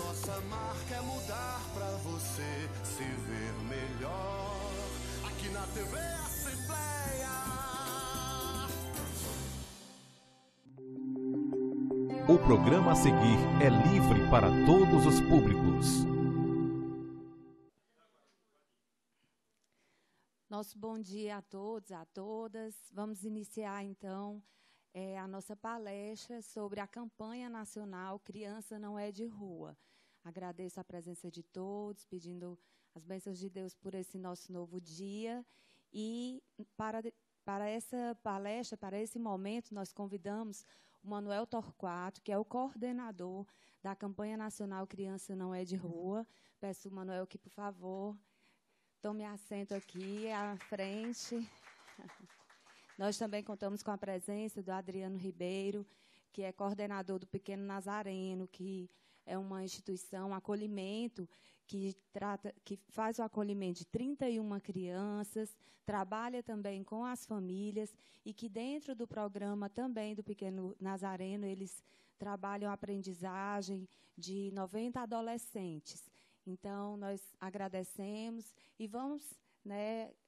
nossa marca é mudar pra você se ver melhor. Aqui na TV Assembleia. O programa a seguir é livre para todos os públicos. Nosso bom dia a todos, a todas. Vamos iniciar, então, a nossa palestra sobre a campanha nacional Criança Não É de Rua. Agradeço a presença de todos, pedindo as bênçãos de Deus por esse nosso novo dia. E para essa palestra, para esse momento, nós convidamos o Manuel Torquato, que é o coordenador da campanha nacional Criança Não É de Rua. Peço, Manuel, que, por favor, tome assento aqui à frente. Nós também contamos com a presença do Adriano Ribeiro, que é coordenador do Pequeno Nazareno, que é uma instituição, um acolhimento, que faz o acolhimento de 31 crianças, trabalha também com as famílias e que dentro do programa também do Pequeno Nazareno, eles trabalham a aprendizagem de 90 adolescentes. Então, nós agradecemos e vamos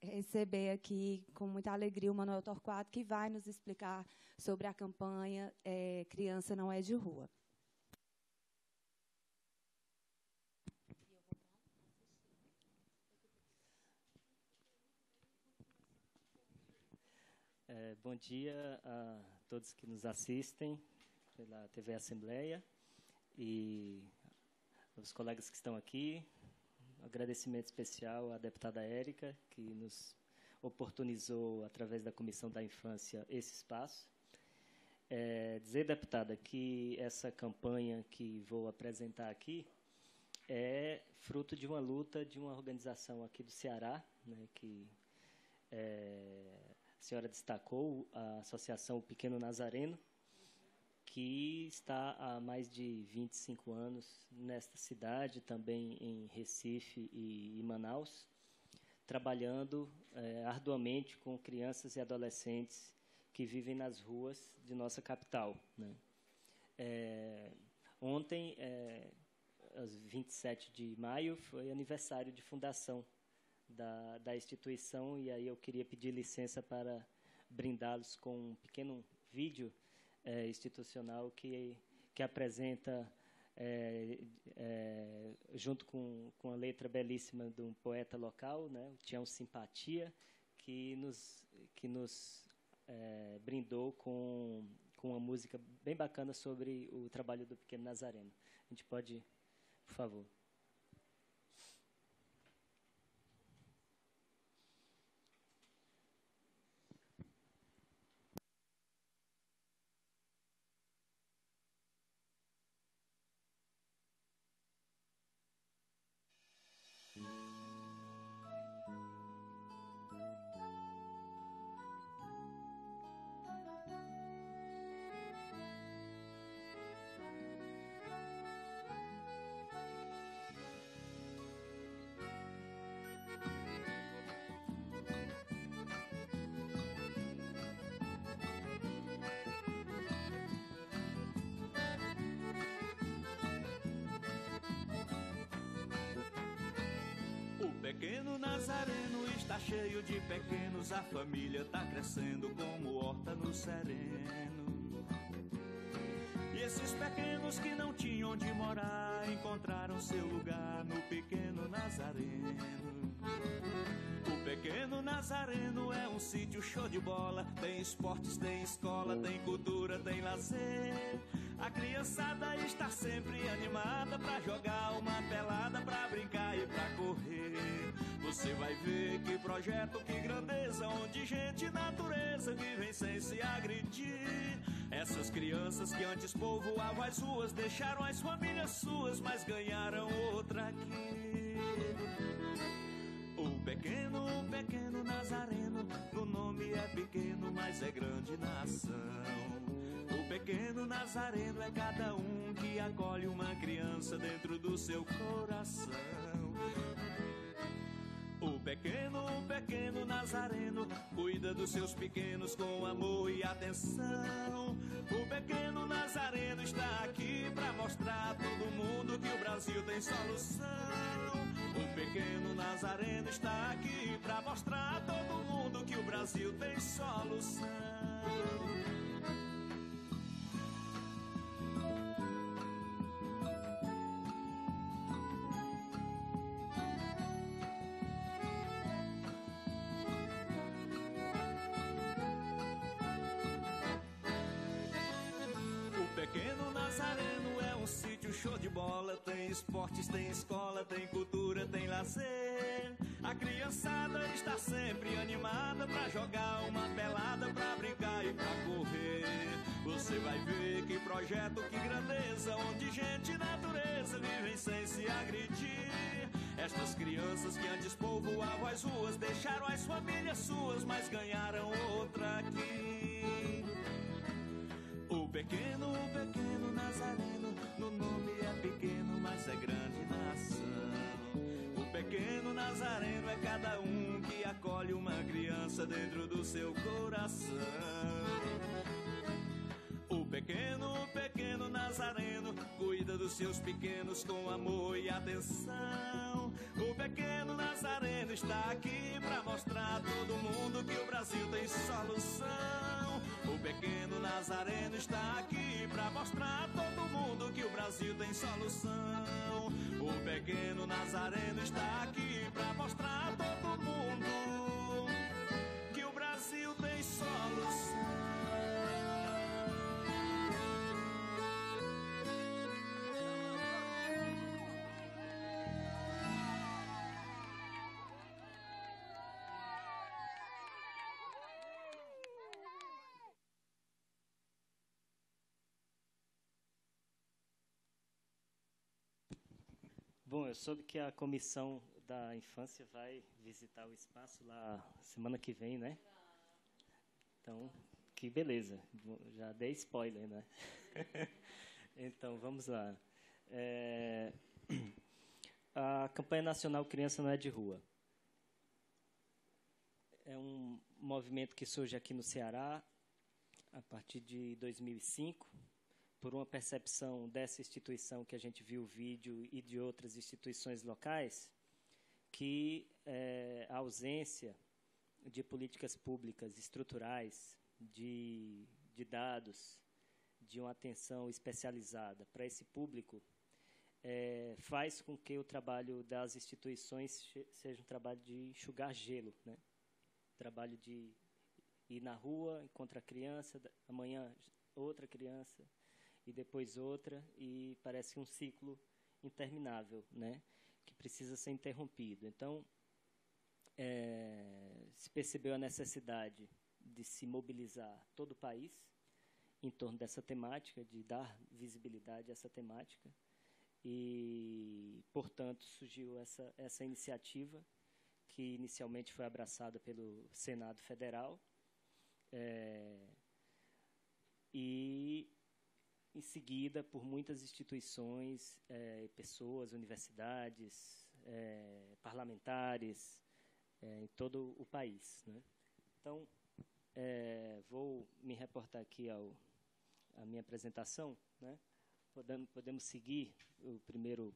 receber aqui, com muita alegria, o Manuel Torquato, que vai nos explicar sobre a campanha Criança Não É de Rua. Bom dia a todos que nos assistem pela TV Assembleia e os colegas que estão aqui. Agradecimento especial à deputada Érica, que nos oportunizou, através da Comissão da Infância, esse espaço. Dizer, deputada, que essa campanha que vou apresentar aqui é fruto de uma luta de uma organização aqui do Ceará, né, que a senhora destacou, a Associação Pequeno Nazareno, que está há mais de 25 anos nesta cidade, também em Recife e Manaus, trabalhando arduamente com crianças e adolescentes que vivem nas ruas de nossa capital, né? Ontem, 27 de maio, foi aniversário de fundação da instituição, e aí eu queria pedir licença para brindá-los com um pequeno vídeo institucional que apresenta, junto com a letra belíssima de um poeta local, né, o Tião Simpatia, que nos brindou com uma música bem bacana sobre o trabalho do Pequeno Nazareno. A gente pode, por favor. Pequeno Nazareno está cheio de pequenos, a família tá crescendo como horta no sereno. E esses pequenos que não tinham onde morar encontraram seu lugar no Pequeno Nazareno. O Pequeno Nazareno é um sítio show de bola, tem esportes, tem escola, tem cultura, tem lazer. A criançada está sempre animada pra jogar uma pelada, pra brincar e pra correr. Você vai ver que projeto, que grandeza, onde gente e natureza vivem sem se agredir. Essas crianças que antes povoavam as ruas deixaram as famílias suas, mas ganharam outra aqui. O pequeno Nazareno, no nome é pequeno, mas é grande na ação. O Pequeno Nazareno é cada um que acolhe uma criança dentro do seu coração. O pequeno Nazareno cuida dos seus pequenos com amor e atenção. O Pequeno Nazareno está aqui pra mostrar a todo mundo que o Brasil Brasil tem solução. O pequeno Nazareno está aqui pra mostrar a todo mundo que o Brasil tem solução. Pequeno Nazareno é um sítio show de bola. Tem esportes, tem escola, tem cultura, tem lazer. A criançada está sempre animada pra jogar uma pelada, pra brincar e pra correr. Você vai ver que projeto, que grandeza, onde gente e natureza vivem sem se agredir. Estas crianças que antes povoavam as ruas deixaram as famílias suas, mas ganharam outra aqui. O pequeno Nazareno, no nome é pequeno, mas é grande na ação. O pequeno Nazareno é cada um que acolhe uma criança dentro do seu coração. O pequeno Nazareno cuida dos seus pequenos com amor e atenção. O pequeno Nazareno está aqui pra mostrar a todo mundo que o Brasil tem solução. O pequeno Nazareno está aqui pra mostrar a todo mundo que o Brasil tem solução. O pequeno Nazareno está aqui pra mostrar a todo mundo que o Brasil tem solução. Bom, eu soube que a Comissão da Infância vai visitar o espaço lá semana que vem, né? Então, que beleza. Já dei spoiler, né? Então, vamos lá. A campanha nacional Criança Não é de Rua. É um movimento que surge aqui no Ceará a partir de 2005, por uma percepção dessa instituição que a gente viu o vídeo e de outras instituições locais, que a ausência de políticas públicas estruturais, de dados, de uma atenção especializada para esse público, faz com que o trabalho das instituições seja um trabalho de enxugar gelo, né? Trabalho de ir na rua, encontrar a criança, amanhã outra criança, e depois outra, e parece um ciclo interminável, né, que precisa ser interrompido. Então, se percebeu a necessidade de se mobilizar todo o país em torno dessa temática, de dar visibilidade a essa temática, e, portanto, surgiu essa iniciativa, que inicialmente foi abraçada pelo Senado Federal, e em seguida por muitas instituições, pessoas, universidades, parlamentares, em todo o país, né? Então, vou me reportar aqui à minha apresentação, né? Podemos seguir o primeiro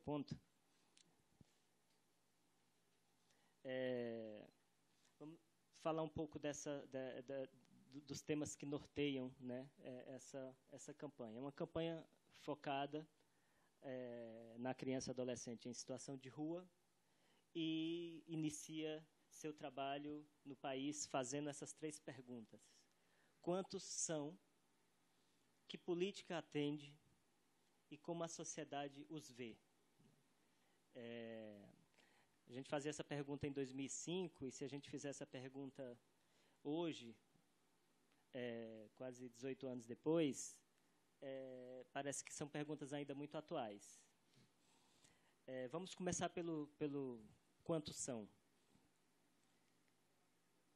ponto. Vamos falar um pouco dos temas que norteiam, né, essa campanha. É uma campanha focada na criança e adolescente em situação de rua e inicia seu trabalho no país fazendo essas 3 perguntas. Quantos são? Que política atende? E como a sociedade os vê? A gente fazia essa pergunta em 2005, e se a gente fizer essa pergunta hoje, quase 18 anos depois, parece que são perguntas ainda muito atuais. Vamos começar pelo quantos são.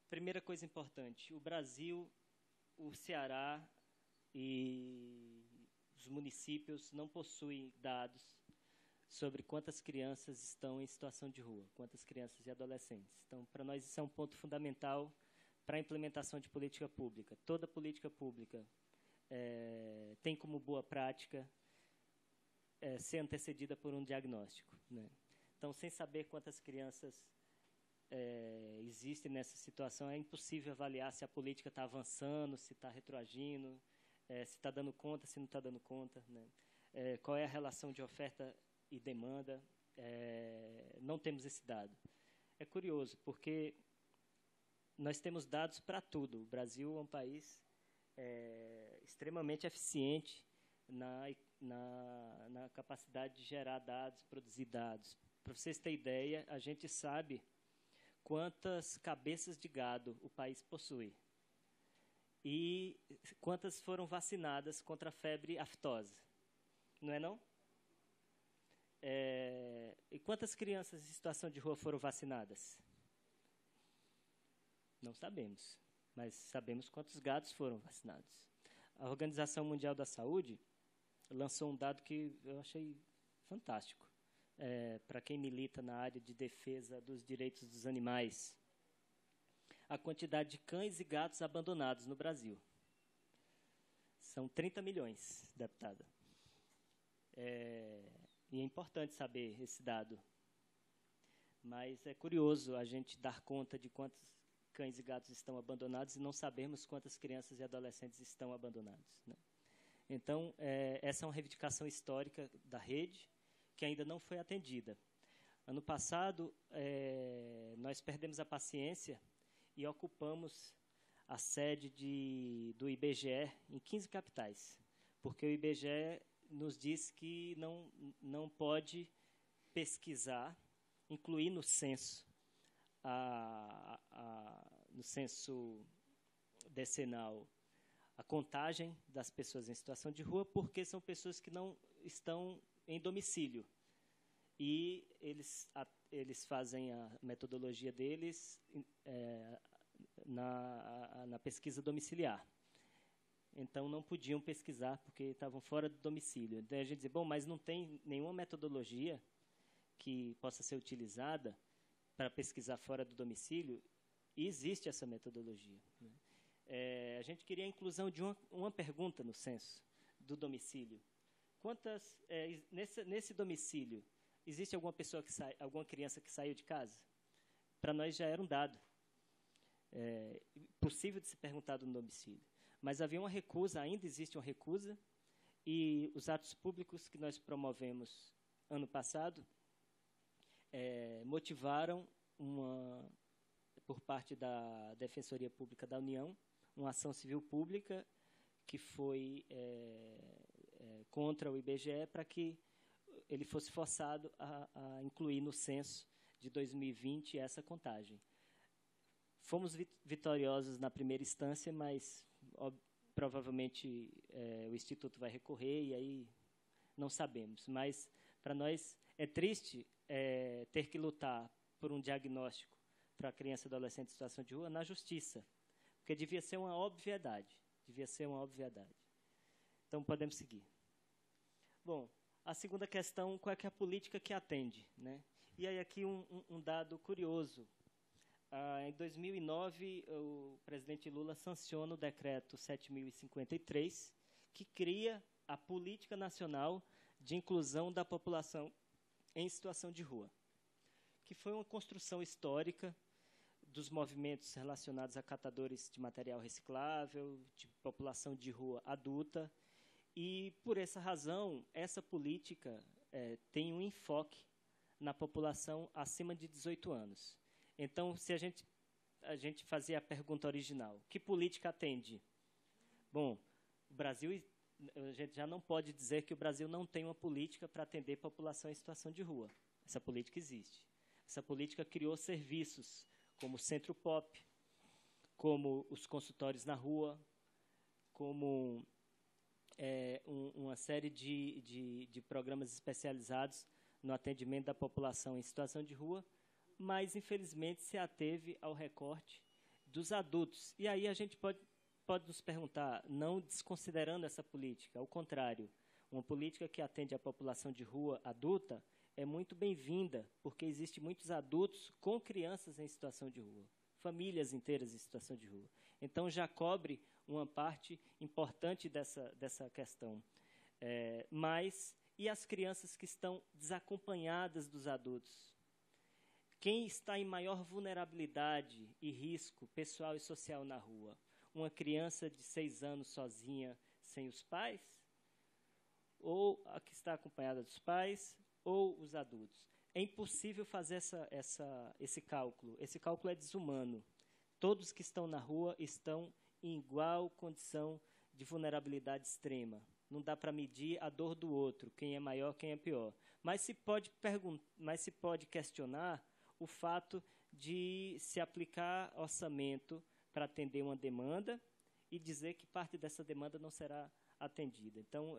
Primeira coisa importante, o Brasil, o Ceará e os municípios não possuem dados sobre quantas crianças estão em situação de rua, quantas crianças e adolescentes. Então, para nós, isso é um ponto fundamental para a implementação de política pública. Toda política pública tem como boa prática ser antecedida por um diagnóstico, né? Então, sem saber quantas crianças existem nessa situação, é impossível avaliar se a política está avançando, se está retroagindo, se está dando conta, se não está dando conta, né? Qual é a relação de oferta e demanda. Não temos esse dado. É curioso, porque nós temos dados para tudo. O Brasil é um país extremamente eficiente na capacidade de gerar dados, produzir dados. Para vocês terem ideia, a gente sabe quantas cabeças de gado o país possui e quantas foram vacinadas contra a febre aftosa. Não é não? E quantas crianças em situação de rua foram vacinadas? Não sabemos, mas sabemos quantos gados foram vacinados. A Organização Mundial da Saúde lançou um dado que eu achei fantástico, para quem milita na área de defesa dos direitos dos animais. A quantidade de cães e gatos abandonados no Brasil. São 30 milhões, deputada. E é importante saber esse dado. Mas é curioso a gente dar conta de quantos cães e gatos estão abandonados e não sabermos quantas crianças e adolescentes estão abandonados, né? Então, essa é uma reivindicação histórica da rede, que ainda não foi atendida. Ano passado, nós perdemos a paciência e ocupamos a sede do IBGE em 15 capitais, porque o IBGE nos diz que não pode pesquisar, incluir no censo, no censo decenal, a contagem das pessoas em situação de rua, porque são pessoas que não estão em domicílio. E eles fazem a metodologia deles na pesquisa domiciliar. Então, não podiam pesquisar porque estavam fora do domicílio. Então, a gente diz, bom, mas não tem nenhuma metodologia que possa ser utilizada para pesquisar fora do domicílio, e existe essa metodologia, né? A gente queria a inclusão de uma pergunta no censo do domicílio. Nesse domicílio, existe alguma pessoa alguma criança que saiu de casa? Para nós já era um dado. Possível de se perguntar no domicílio. Mas havia uma recusa, ainda existe uma recusa, e os atos públicos que nós promovemos ano passado motivaram por parte da Defensoria Pública da União, uma ação civil pública que foi contra o IBGE para que ele fosse forçado a incluir no censo de 2020 essa contagem. Fomos vitoriosos na primeira instância, mas provavelmente o Instituto vai recorrer e aí não sabemos. Mas para nós é triste ter que lutar por um diagnóstico para criança e adolescente em situação de rua na justiça, porque devia ser uma obviedade. Então, podemos seguir. Bom, a segunda questão, qual é a política que atende, né? E aí aqui um dado curioso. Em 2009, o presidente Lula sanciona o decreto 7.053, que cria a Política Nacional de Inclusão da População em Situação de Rua, que foi uma construção histórica dos movimentos relacionados a catadores de material reciclável, de população de rua adulta, e, por essa razão, essa política tem um enfoque na população acima de 18 anos. Então, se a gente fazia a pergunta original, que política atende? Bom, o Brasil, a gente já não pode dizer que o Brasil não tem uma política para atender população em situação de rua. Essa política existe. Essa política criou serviços como o Centro Pop, como os consultórios na rua, como uma série de programas especializados no atendimento da população em situação de rua, mas, infelizmente, se ateve ao recorte dos adultos. E aí a gente pode nos perguntar, não desconsiderando essa política, ao contrário, uma política que atende a população de rua adulta é muito bem-vinda, porque existem muitos adultos com crianças em situação de rua, famílias inteiras em situação de rua. Então, já cobre uma parte importante dessa questão. Mas E as crianças que estão desacompanhadas dos adultos? Quem está em maior vulnerabilidade e risco pessoal e social na rua? Uma criança de 6 anos sozinha, sem os pais? Ou a que está acompanhada dos pais? Ou os adultos? É impossível fazer esse cálculo. Esse cálculo é desumano. Todos que estão na rua estão em igual condição de vulnerabilidade extrema. Não dá para medir a dor do outro, quem é maior, quem é pior. Mas se pode questionar o fato de se aplicar orçamento para atender uma demanda e dizer que parte dessa demanda não será atendida. Então,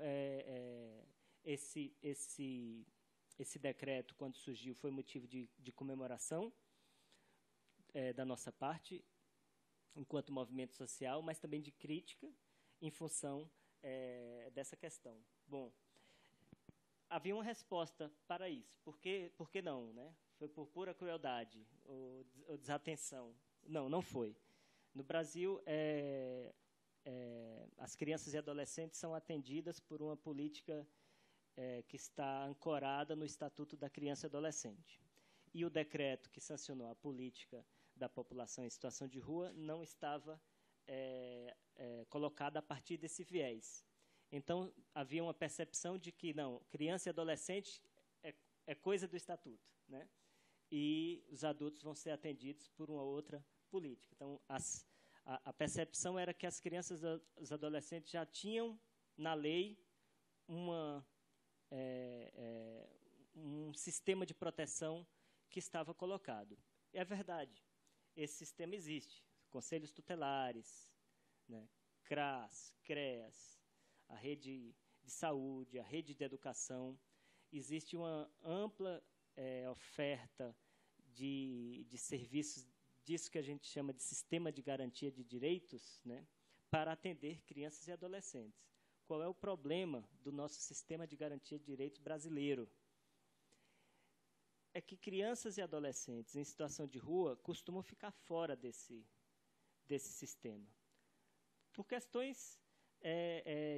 esse decreto, quando surgiu, foi motivo de comemoração da nossa parte, enquanto movimento social, mas também de crítica em função dessa questão. Bom, havia uma resposta para isso. Por que não, né? Foi por pura crueldade ou desatenção? Não foi. No Brasil, as crianças e adolescentes são atendidas por uma política que está ancorada no Estatuto da Criança e Adolescente. E o decreto que sancionou a política da população em situação de rua não estava colocado a partir desse viés. Então, havia uma percepção de que, não, criança e adolescente é coisa do Estatuto, né? E os adultos vão ser atendidos por uma outra política. Então, a percepção era que as crianças e os adolescentes já tinham, na lei, um sistema de proteção que estava colocado. E é verdade, esse sistema existe. Conselhos tutelares, né, CRAS, CREAS, a rede de saúde, a rede de educação. Existe uma ampla oferta de serviços, disso que a gente chama de sistema de garantia de direitos, né, para atender crianças e adolescentes. Qual é o problema do nosso sistema de garantia de direitos brasileiro? É que crianças e adolescentes em situação de rua costumam ficar fora desse sistema, por questões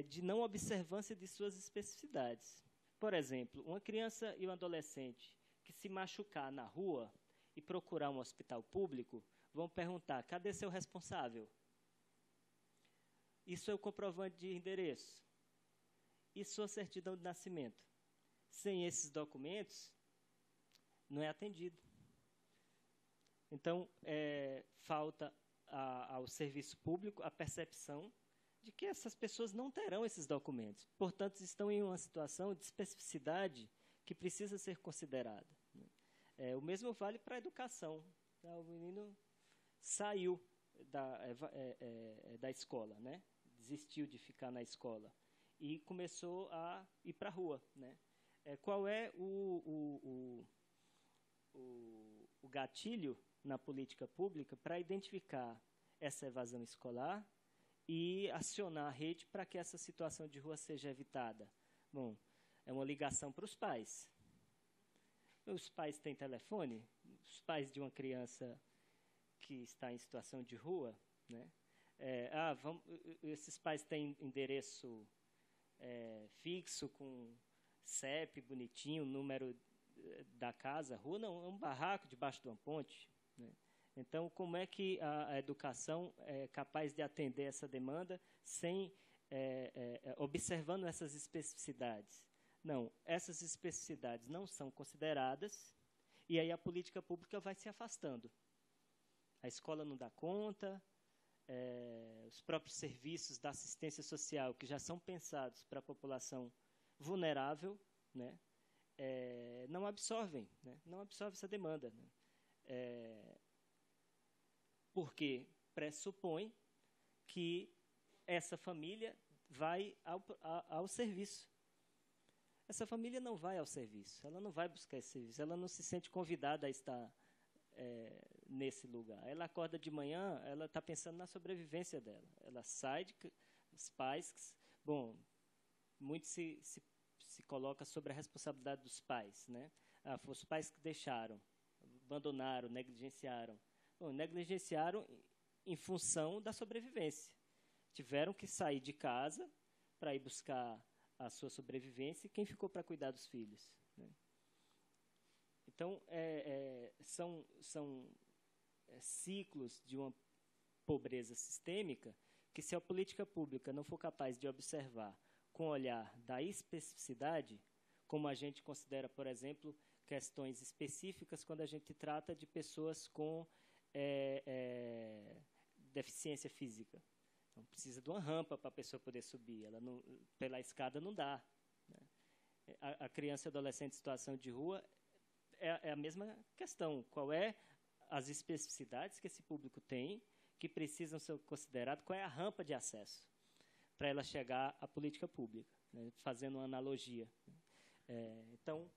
de não observância de suas especificidades. Por exemplo, uma criança e um adolescente que se machucar na rua e procurar um hospital público, vão perguntar, cadê seu responsável? Isso é o comprovante de endereço. E sua certidão de nascimento. Sem esses documentos, não é atendido. Então, falta ao serviço público a percepção de que essas pessoas não terão esses documentos. Portanto, estão em uma situação de especificidade que precisa ser considerada. O mesmo vale para a educação. O menino saiu da escola, né? Desistiu de ficar na escola e começou a ir para a rua, né? Qual é o gatilho na política pública para identificar essa evasão escolar e acionar a rede para que essa situação de rua seja evitada? Bom, é uma ligação para os pais. Os pais têm telefone? Os pais de uma criança que está em situação de rua, né? Esses pais têm endereço fixo, com CEP bonitinho, número da casa, rua não, é um barraco debaixo de uma ponte, né? Então, como é que a educação é capaz de atender essa demanda sem observando essas especificidades? Não, essas especificidades não são consideradas e aí a política pública vai se afastando. A escola não dá conta, os próprios serviços da assistência social, que já são pensados para a população vulnerável, né, não absorvem, né, não absorvem essa demanda, né, porque pressupõe que essa família vai ao serviço. Essa família não vai ao serviço, ela não vai buscar esse serviço, ela não se sente convidada a estar nesse lugar. Ela acorda de manhã, ela está pensando na sobrevivência dela. Ela sai os pais, bom, muito se coloca sobre a responsabilidade dos pais, né? Foram os pais que deixaram, abandonaram, negligenciaram. Bom, negligenciaram em função da sobrevivência. Tiveram que sair de casa para ir buscar a sua sobrevivência e quem ficou para cuidar dos filhos, né? Então, são ciclos de uma pobreza sistêmica que, se a política pública não for capaz de observar com o olhar da especificidade, como a gente considera, por exemplo, questões específicas quando a gente trata de pessoas com deficiência física. Então, precisa de uma rampa para a pessoa poder subir. Ela não, pela escada não dá, né? A criança e adolescente em situação de rua é a mesma questão. Qual é as especificidades que esse público tem que precisam ser consideradas? Qual é a rampa de acesso para ela chegar à política pública, né? Fazendo uma analogia. Então,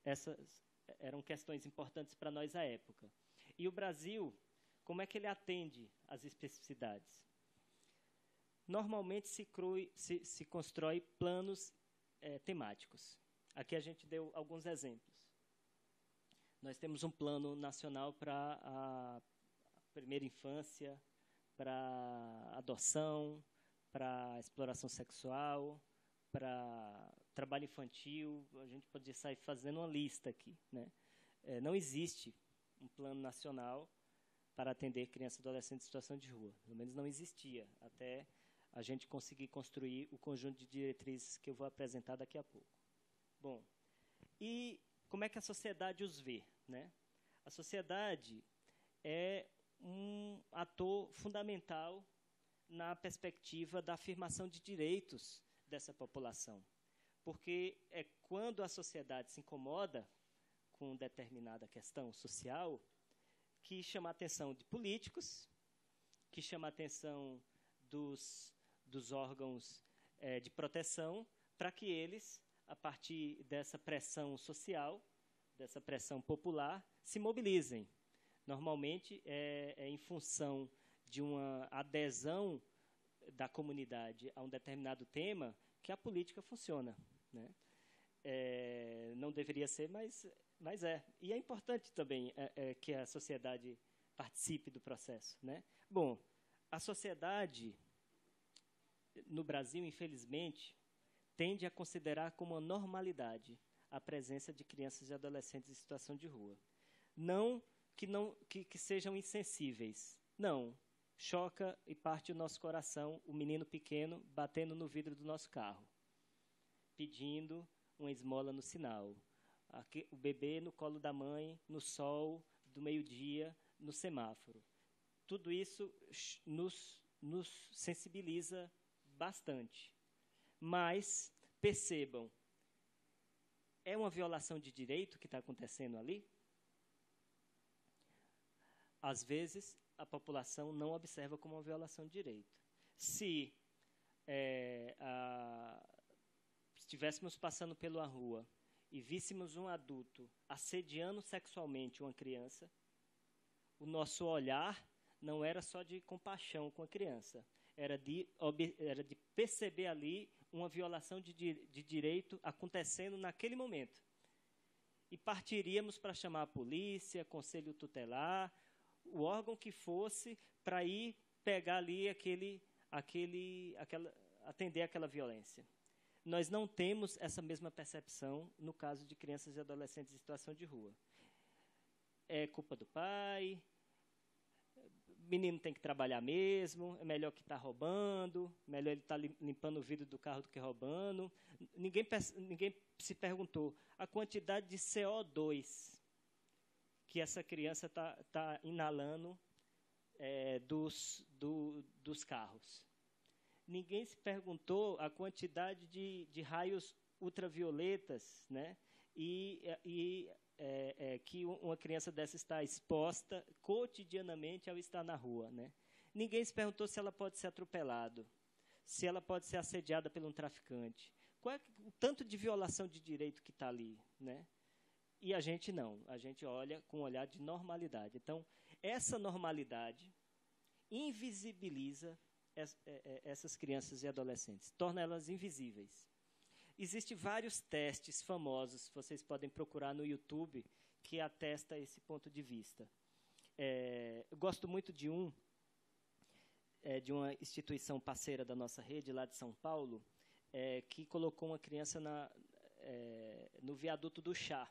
essas eram questões importantes para nós à época. E o Brasil, como é que ele atende às especificidades? Normalmente se constrói planos temáticos. Aqui a gente deu alguns exemplos. Nós temos um plano nacional para a primeira infância, para adoção, para exploração sexual, para trabalho infantil. A gente poderia sair fazendo uma lista aqui, né? Não existe um plano nacional para atender crianças e adolescentes em situação de rua. Pelo menos não existia, até a gente conseguir construir o conjunto de diretrizes que eu vou apresentar daqui a pouco. Bom, e como é que a sociedade os vê, né? A sociedade é um ator fundamental na perspectiva da afirmação de direitos dessa população. Porque é quando a sociedade se incomoda com determinada questão social que chama a atenção de políticos, que chama a atenção dos órgãos de proteção, para que eles, a partir dessa pressão social, dessa pressão popular, se mobilizem. Normalmente é em função de uma adesão da comunidade a um determinado tema que a política funciona, né? Não deveria ser, mas é. E é importante também que a sociedade participe do processo, né? Bom, a sociedade no Brasil, infelizmente, tende a considerar como uma normalidade a presença de crianças e adolescentes em situação de rua. Não que sejam insensíveis. Não. Choca e parte o nosso coração o menino pequeno batendo no vidro do nosso carro, pedindo uma esmola no sinal. O bebê no colo da mãe, no sol do meio-dia, no semáforo. Tudo isso nos sensibiliza bastante. Mas, percebam, é uma violação de direito que está acontecendo ali? Às vezes, a população não observa como uma violação de direito. Se estivéssemos passando pela rua e víssemos um adulto assediando sexualmente uma criança, o nosso olhar não era só de compaixão com a criança, era de perceber ali uma violação de direito acontecendo naquele momento. E partiríamos para chamar a polícia, conselho tutelar, o órgão que fosse, para ir pegar ali atender aquela violência. Nós não temos essa mesma percepção no caso de crianças e adolescentes em situação de rua. É culpa do pai, o menino tem que trabalhar mesmo, é melhor que está roubando, melhor ele estar limpando o vidro do carro do que roubando. Ninguém se perguntou a quantidade de CO2 que essa criança está inalando dos carros. Ninguém se perguntou a quantidade de raios ultravioletas, né? Que uma criança dessa está exposta cotidianamente ao estar na rua, né? Ninguém se perguntou se ela pode ser atropelada, se ela pode ser assediada por um traficante. Qual é o tanto de violação de direito que está ali, né? E a gente não, a gente olha com um olhar de normalidade. Então, essa normalidade invisibiliza essas crianças e adolescentes, torna elas invisíveis. Existem vários testes famosos, vocês podem procurar no YouTube, que atesta esse ponto de vista. Eu gosto muito de uma instituição parceira da nossa rede, lá de São Paulo, que colocou uma criança no viaduto do Chá,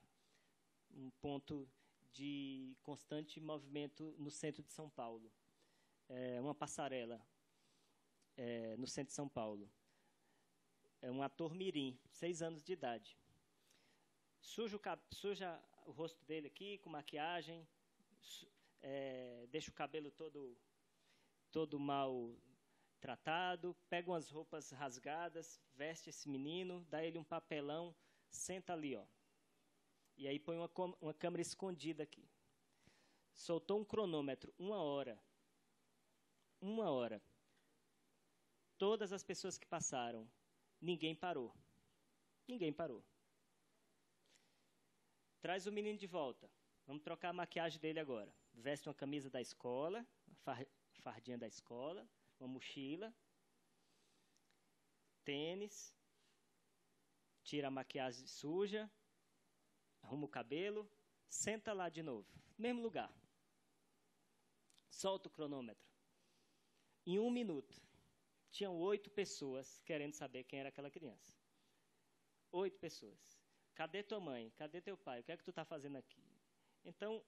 um ponto de constante movimento no centro de São Paulo. Uma passarela no centro de São Paulo. Um ator mirim, 6 anos de idade. Suja o rosto dele aqui com maquiagem, deixa o cabelo todo mal tratado, pega umas roupas rasgadas, veste esse menino, dá ele um papelão, senta ali, ó. E aí põe uma câmera escondida aqui. Soltou um cronômetro, 1 hora. 1 hora. Todas as pessoas que passaram, ninguém parou. Ninguém parou. Traz o menino de volta. Vamos trocar a maquiagem dele agora. Veste uma camisa da escola, fardinha da escola, uma mochila, tênis, tira a maquiagem suja, arruma o cabelo, senta lá de novo. Mesmo lugar. Solta o cronômetro. Em 1 minuto, tinham 8 pessoas querendo saber quem era aquela criança. 8 pessoas. Cadê tua mãe? Cadê teu pai? O que é que tu está fazendo aqui? Então,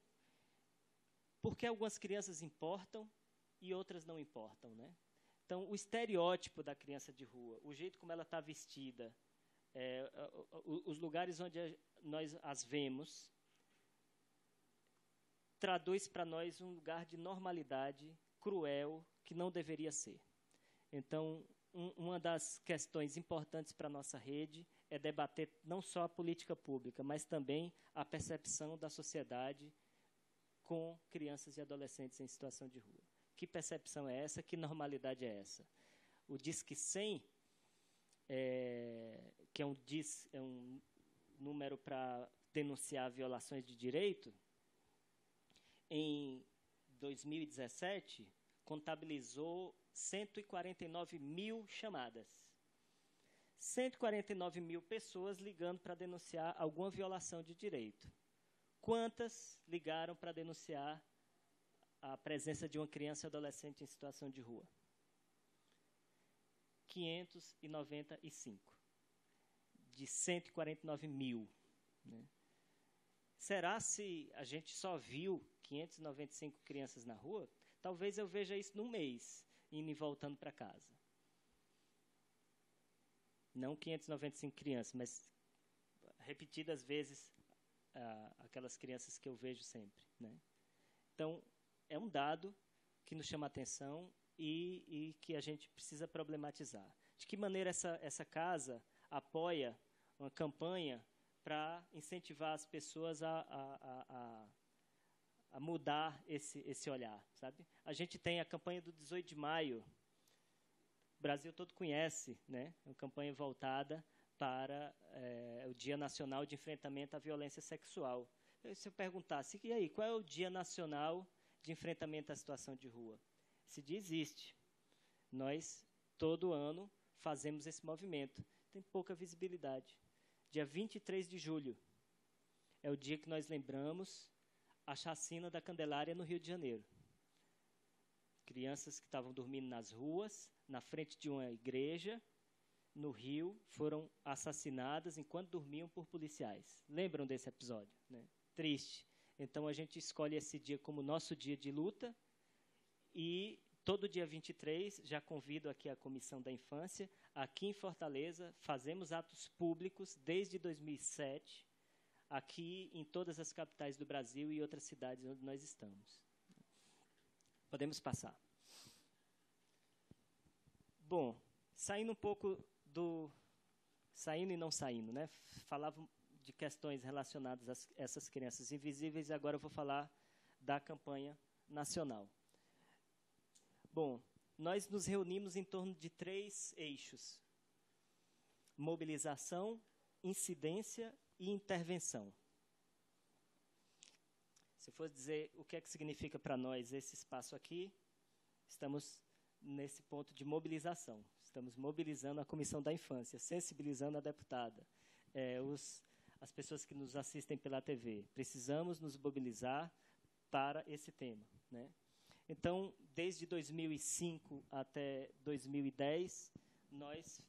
por que algumas crianças importam e outras não importam, né? Então, o estereótipo da criança de rua, o jeito como ela está vestida, os lugares onde nós as vemos, traduz para nós um lugar de normalidade cruel que não deveria ser. Então, uma das questões importantes para a nossa rede é debater não só a política pública, mas também a percepção da sociedade com crianças e adolescentes em situação de rua. Que percepção é essa? Que normalidade é essa? O Disque 100, que é um número para denunciar violações de direito, em 2017, contabilizou 149 mil chamadas. 149 mil pessoas ligando para denunciar alguma violação de direito. Quantas ligaram para denunciar a presença de uma criança e adolescente em situação de rua? 595. De 149 mil. Né? Será se a gente só viu 595 crianças na rua? Talvez eu veja isso num mês, indo e voltando para casa. Não 595 crianças, mas repetidas vezes aquelas crianças que eu vejo sempre. Né? Então, é um dado que nos chama a atenção e que a gente precisa problematizar. De que maneira essa casa apoia uma campanha para incentivar as pessoas a mudar esse olhar, sabe? A gente tem a campanha do 18 de maio, o Brasil todo conhece, né? Uma campanha voltada para o Dia Nacional de Enfrentamento à Violência Sexual. Se eu perguntasse, e aí, qual é o Dia Nacional de Enfrentamento à Situação de Rua? Esse dia existe. Nós, todo ano, fazemos esse movimento. Tem pouca visibilidade. Dia 23 de julho é o dia que nós lembramos a chacina da Candelária no Rio de Janeiro. Crianças que estavam dormindo nas ruas, na frente de uma igreja, no Rio, foram assassinadas enquanto dormiam por policiais. Lembram desse episódio? Né? Triste. Então, a gente escolhe esse dia como nosso dia de luta e todo dia 23, já convido aqui a Comissão da Infância, aqui em Fortaleza, fazemos atos públicos desde 2007, aqui em todas as capitais do Brasil e outras cidades onde nós estamos. Podemos passar. Bom, saindo um pouco do... Saindo e não saindo, né? Falava de questões relacionadas a essas crianças invisíveis e agora eu vou falar da campanha nacional. Bom, nós nos reunimos em torno de 3 eixos: mobilização, incidência e intervenção. Se eu fosse dizer o que é que significa para nós esse espaço aqui, estamos nesse ponto de mobilização. Estamos mobilizando a Comissão da Infância, sensibilizando a deputada, as pessoas que nos assistem pela TV. Precisamos nos mobilizar para esse tema, né? Então, desde 2005 até 2010, nós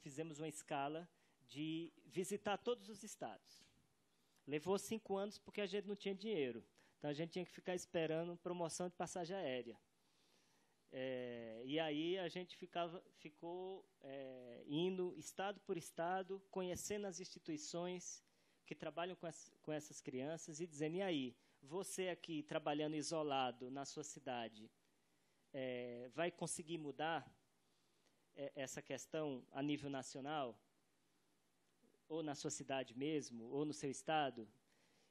fizemos uma escala de visitar todos os estados. Levou 5 anos porque a gente não tinha dinheiro. Então, a gente tinha que ficar esperando promoção de passagem aérea. E aí a gente ficou indo estado por estado, conhecendo as instituições que trabalham com essas crianças e dizendo, e aí, você aqui trabalhando isolado na sua cidade, vai conseguir mudar essa questão a nível nacional? Ou na sua cidade mesmo, ou no seu estado?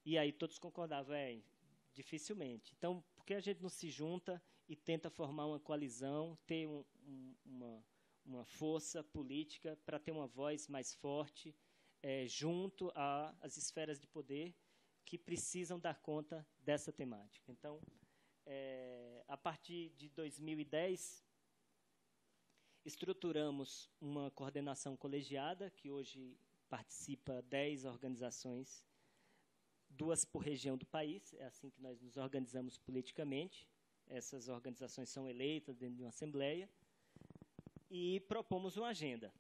E aí todos concordavam, dificilmente. Então, por que a gente não se junta e tenta formar uma coalizão, ter uma força política para ter uma voz mais forte junto às esferas de poder que precisam dar conta dessa temática? Então, a partir de 2010, estruturamos uma coordenação colegiada, que hoje participa 10 organizações, 2 por região do país, é assim que nós nos organizamos politicamente. Essas organizações são eleitas dentro de uma assembleia e propomos uma agenda.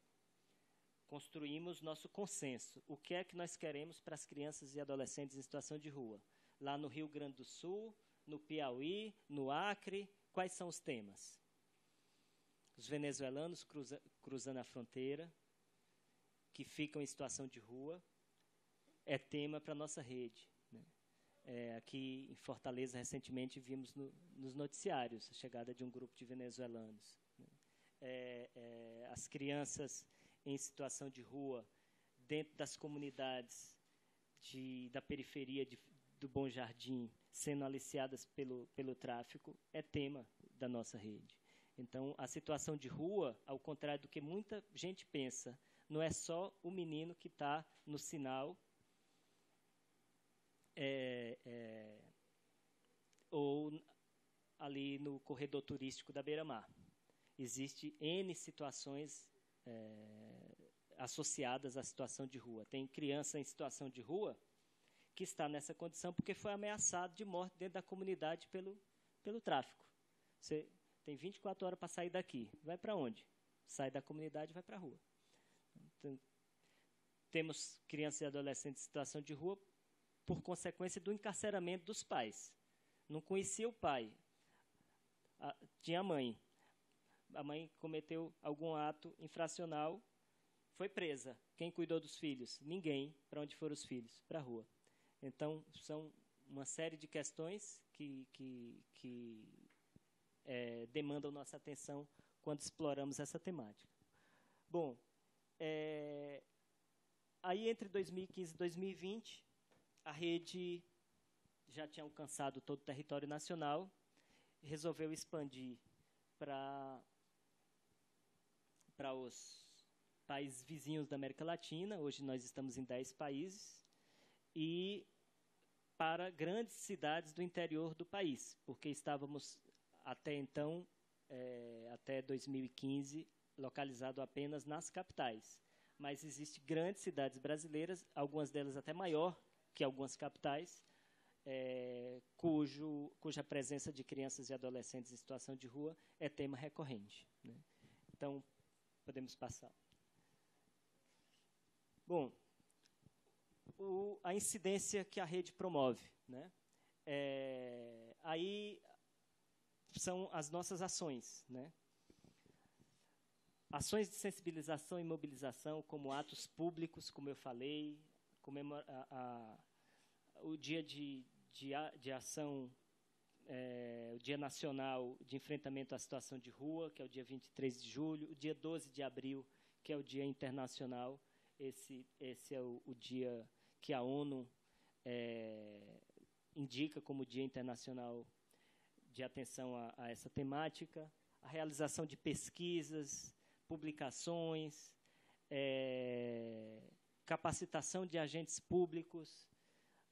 Construímos nosso consenso. O que é que nós queremos para as crianças e adolescentes em situação de rua? Lá no Rio Grande do Sul, no Piauí, no Acre, quais são os temas? Os venezuelanos cruzando a fronteira, que ficam em situação de rua, é tema para a nossa rede. Né? Aqui em Fortaleza, recentemente, vimos nos noticiários a chegada de um grupo de venezuelanos. Né? As crianças em situação de rua, dentro das comunidades da periferia do Bom Jardim, sendo aliciadas pelo tráfico, é tema da nossa rede. Então, a situação de rua, ao contrário do que muita gente pensa, não é só o menino que está no sinal ou ali no corredor turístico da Beira-Mar. Existem N situações associadas à situação de rua. Tem criança em situação de rua que está nessa condição porque foi ameaçado de morte dentro da comunidade pelo tráfico. Você tem 24 horas para sair daqui. Vai para onde? Sai da comunidade e vai para a rua. Então, temos crianças e adolescentes em situação de rua por consequência do encarceramento dos pais. Não conhecia o pai. Tinha a mãe. A mãe cometeu algum ato infracional, foi presa. Quem cuidou dos filhos? Ninguém. Para onde foram os filhos? Para a rua. Então, são uma série de questões que demandam nossa atenção quando exploramos essa temática. Bom, aí entre 2015 e 2020, a rede já tinha alcançado todo o território nacional, resolveu expandir para os países vizinhos da América Latina. Hoje nós estamos em 10 países, e para grandes cidades do interior do país, porque estávamos até então, até 2015, localizado apenas nas capitais. Mas existem grandes cidades brasileiras, algumas delas até maior que algumas capitais, cuja presença de crianças e adolescentes em situação de rua é tema recorrente. Né? Então, podemos passar. Bom, a incidência que a rede promove. Né? Aí são as nossas ações. Né? Ações de sensibilização e mobilização, como atos públicos, como eu falei, o dia de ação, o Dia Nacional de Enfrentamento à Situação de Rua, que é o dia 23 de julho, o dia 12 de abril, que é o Dia Internacional. Esse é o dia que a ONU indica como Dia Internacional de Atenção a essa temática. A realização de pesquisas, publicações, capacitação de agentes públicos,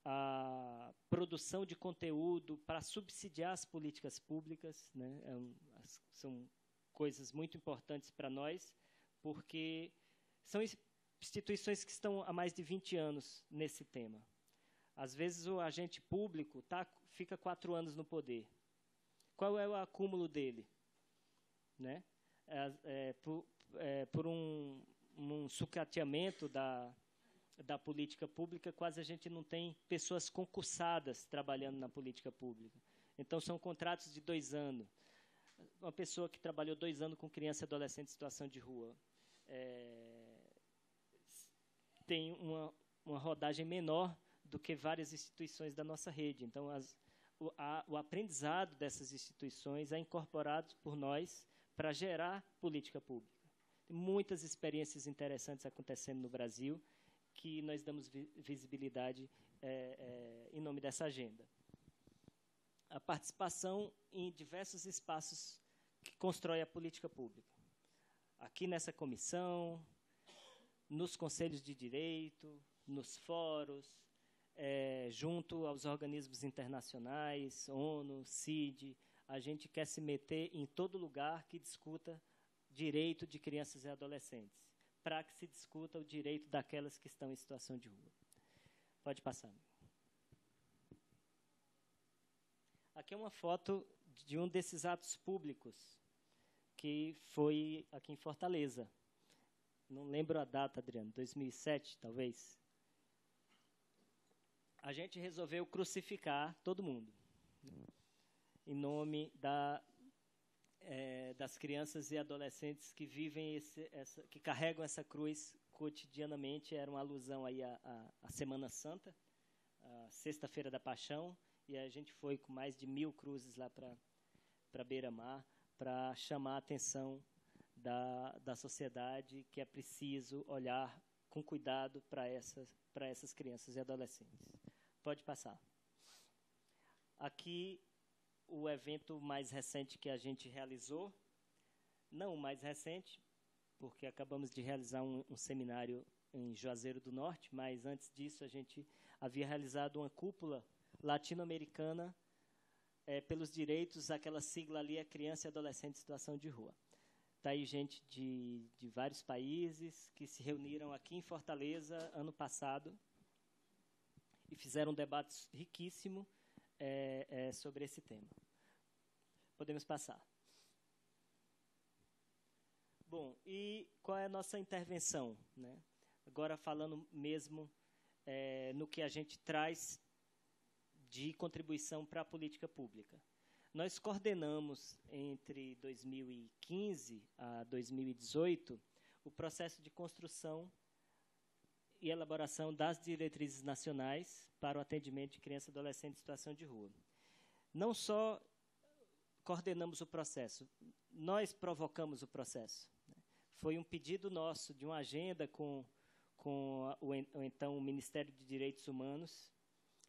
a produção de conteúdo para subsidiar as políticas públicas. Né? São coisas muito importantes para nós, porque são instituições que estão há mais de 20 anos nesse tema. Às vezes o agente público fica 4 anos no poder. Qual é o acúmulo dele? Né? Por um sucateamento da política pública, quase a gente não tem pessoas concursadas trabalhando na política pública. Então, são contratos de 2 anos. Uma pessoa que trabalhou 2 anos com criança e adolescente em situação de rua tem uma rodagem menor do que várias instituições da nossa rede. Então, o aprendizado dessas instituições é incorporado por nós para gerar política pública. Tem muitas experiências interessantes acontecendo no Brasil que nós damos visibilidade em nome dessa agenda. A participação em diversos espaços que constroem a política pública. Aqui nessa comissão, nos conselhos de direito, nos fóruns, junto aos organismos internacionais, ONU, CID, a gente quer se meter em todo lugar que discuta direito de crianças e adolescentes, para que se discuta o direito daquelas que estão em situação de rua. Pode passar. Aqui é uma foto de um desses atos públicos, que foi aqui em Fortaleza. Não lembro a data, Adriano, 2007, talvez. A gente resolveu crucificar todo mundo, em nome das crianças e adolescentes que vivem que carregam essa cruz cotidianamente. Era uma alusão aí à Semana Santa, a Sexta-feira da Paixão, e a gente foi com mais de 1000 cruzes lá para Beira-Mar, para chamar a atenção da sociedade que é preciso olhar com cuidado para essas crianças e adolescentes. Pode passar. Aqui, o evento mais recente que a gente realizou, não o mais recente, porque acabamos de realizar um seminário em Juazeiro do Norte, mas antes disso a gente havia realizado uma cúpula latino-americana pelos direitos, aquela sigla ali é Criança e Adolescente em Situação de Rua. Está aí gente de vários países que se reuniram aqui em Fortaleza ano passado e fizeram um debate riquíssimo sobre esse tema. Podemos passar. Bom, e qual é a nossa intervenção, né? Agora falando mesmo no que a gente traz de contribuição para a política pública. Nós coordenamos, entre 2015 a 2018, o processo de construção e elaboração das diretrizes nacionais para o atendimento de criança e adolescente em situação de rua. Não só coordenamos o processo, nós provocamos o processo. Foi um pedido nosso de uma agenda com então o Ministério de Direitos Humanos,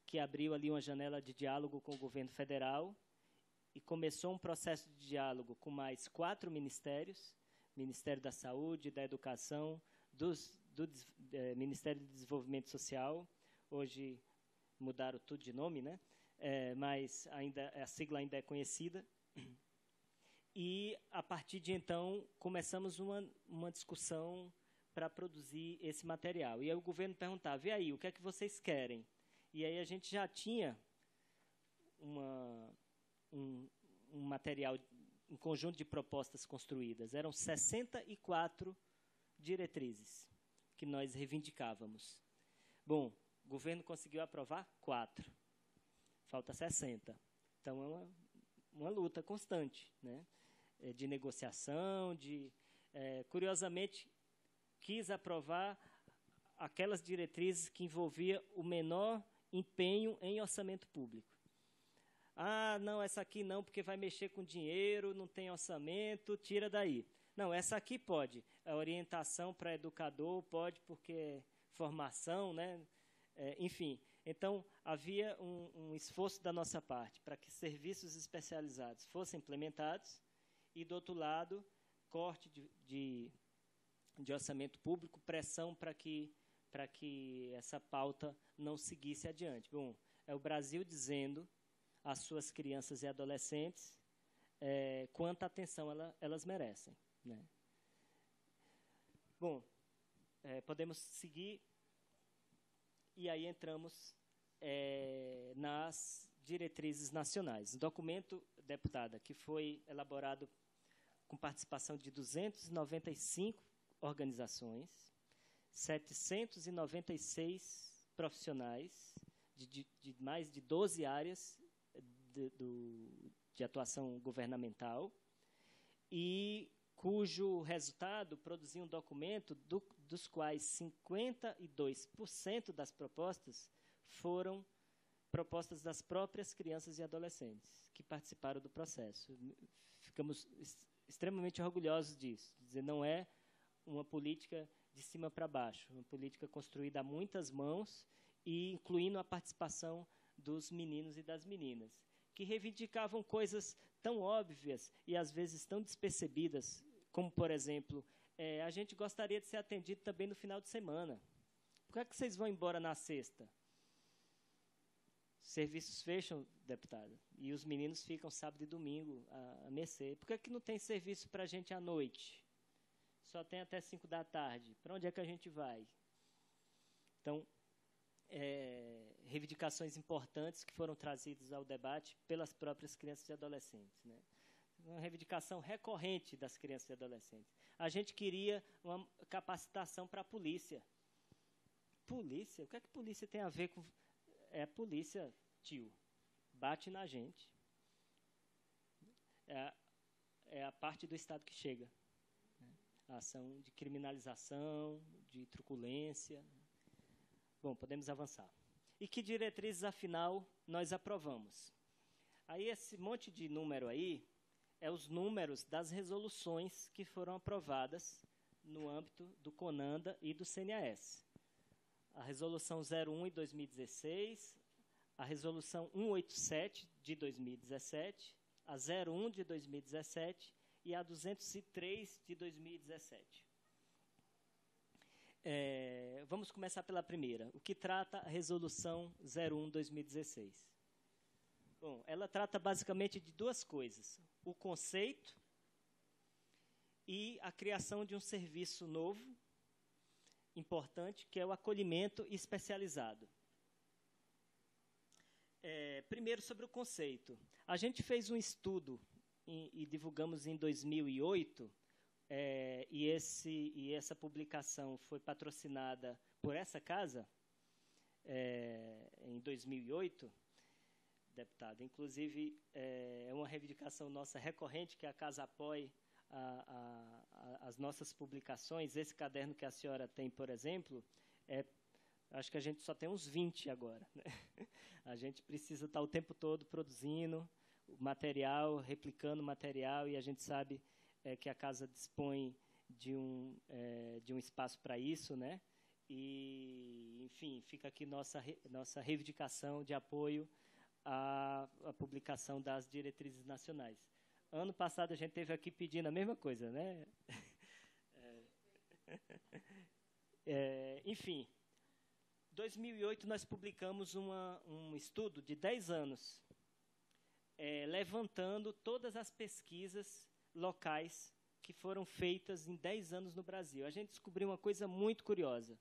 que abriu ali uma janela de diálogo com o governo federal e começou um processo de diálogo com mais 4 ministérios, Ministério da Saúde, da Educação, do Ministério do Desenvolvimento Social. Hoje mudaram tudo de nome, né? Mas a sigla ainda é conhecida. E, a partir de então, começamos uma discussão para produzir esse material. E aí o governo perguntava, e aí, o que é que vocês querem? E aí a gente já tinha um material, um conjunto de propostas construídas. Eram 64 diretrizes que nós reivindicávamos. Bom, o governo conseguiu aprovar 4. Falta 60. Então, é uma luta constante, né? De negociação, curiosamente, quis aprovar aquelas diretrizes que envolviam o menor empenho em orçamento público. Ah, não, essa aqui não, porque vai mexer com dinheiro, não tem orçamento, tira daí. Não, essa aqui pode. A orientação para educador pode, porque é formação, né? Enfim, então havia um esforço da nossa parte para que serviços especializados fossem implementados e, do outro lado, corte de orçamento público, pressão para que essa pauta não seguisse adiante. Bom, é o Brasil dizendo às suas crianças e adolescentes quanta atenção elas merecem, né? Bom, podemos seguir, e aí entramos nas diretrizes nacionais. O documento, deputada, que foi elaborado com participação de 295 organizações, 796 profissionais de mais de 12 áreas de atuação governamental, e cujo resultado produziu um documento dos quais 52% das propostas foram propostas das próprias crianças e adolescentes que participaram do processo. Ficamos extremamente orgulhosos disso. Dizer, não é uma política de cima para baixo, uma política construída a muitas mãos e incluindo a participação dos meninos e das meninas, que reivindicavam coisas tão óbvias e às vezes tão despercebidas, como, por exemplo, a gente gostaria de ser atendido também no final de semana. Por que é que vocês vão embora na sexta? Serviços fecham, deputada, e os meninos ficam sábado e domingo a mercê. Por que é que não tem serviço para a gente à noite? Só tem até 5 da tarde. Para onde é que a gente vai? Então, reivindicações importantes que foram trazidas ao debate pelas próprias crianças e adolescentes, né? Uma reivindicação recorrente das crianças e adolescentes. A gente queria uma capacitação para a polícia. Polícia? O que é que polícia tem a ver com... É polícia, tio. Bate na gente. É a parte do Estado que chega. Né? A ação de criminalização, de truculência. Bom, podemos avançar. E que diretrizes, afinal, nós aprovamos? Aí, esse monte de número aí é os números das resoluções que foram aprovadas no âmbito do CONANDA e do CNAS. A Resolução 01 de 2016, a Resolução 187 de 2017, a 01 de 2017 e a 203 de 2017. Vamos começar pela primeira. O que trata a Resolução 01 de 2016? Bom, ela trata basicamente de duas coisas. O conceito e a criação de um serviço novo, importante, que é o acolhimento especializado. Primeiro, sobre o conceito. A gente fez um estudo e divulgamos em 2008, e essa publicação foi patrocinada por essa casa, em 2008, deputada. Inclusive, é uma reivindicação nossa recorrente que a casa apoie as nossas publicações. Esse caderno que a senhora tem, por exemplo, acho que a gente só tem uns 20 agora, né? A gente precisa estar o tempo todo produzindo material, replicando material, e a gente sabe que a casa dispõe de um espaço para isso, né? E, enfim, fica aqui nossa reivindicação de apoio à publicação das diretrizes nacionais. Ano passado a gente esteve aqui pedindo a mesma coisa, né? Enfim, em 2008 nós publicamos um estudo de 10 anos, levantando todas as pesquisas locais que foram feitas em 10 anos no Brasil. A gente descobriu uma coisa muito curiosa.